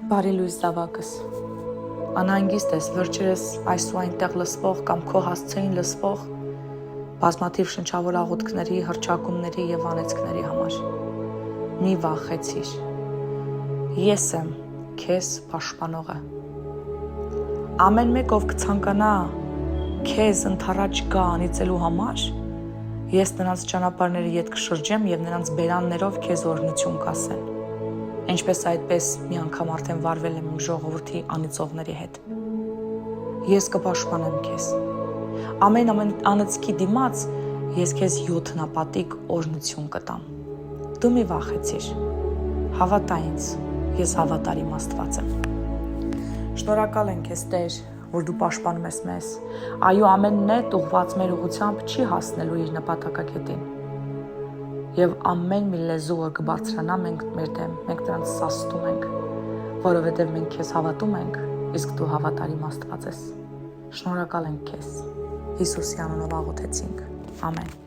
Բարի լույս զավակս, անհանգիստ ես, վերջերս այս ու այնտեղ լսվող կամ քո հասցեին լսվող բազմաթիվ շնչավոր աղոթքների, հռչակումների և անեծքների համար։ Մի վախեցիր, ես եմ քեզ պաշտպանողը։ Ամեն մեկ, ով կցանկանա քեզ ընդառաջ գա անիծելու համար, ես նրանց ճանապարհների ետ կշրջեմ և նրանց բերաններով քեզ օրհնություն կասեն։ Ինչպես այդպես մի անգամ արդեն վարվել եմ իմ ժողովրդի անիծողների հետ։ Ես կպաշտպանեմ քեզ։ Ամեն անեծքի դիմաց ես քեզ 7-նապատիկ օրհնություն կտամ։ Դու մի վախեցիր։ Հավատա ինձ, ես հավատարիմ Աստված եմ։ Շնորհակալ եմ քեզ, Տեր, որ դու պաշտպանում ես մեզ։ Այո, ամեն նետ ուղղված մեր ուղղությամբ չի հասնելու իր նպատակակետին։ Եվ ամեն մի լեզուը կբարձրանա մեր դեմ, մենք նրանց սաստում ենք, որովհետև մենք քեզ հավատում ենք, իսկ դու հավատարիմ Աստված ես։ Շնորհակալ ենք քեզ։ Հիսուսի անունով աղոթեցինք։ Ամեն։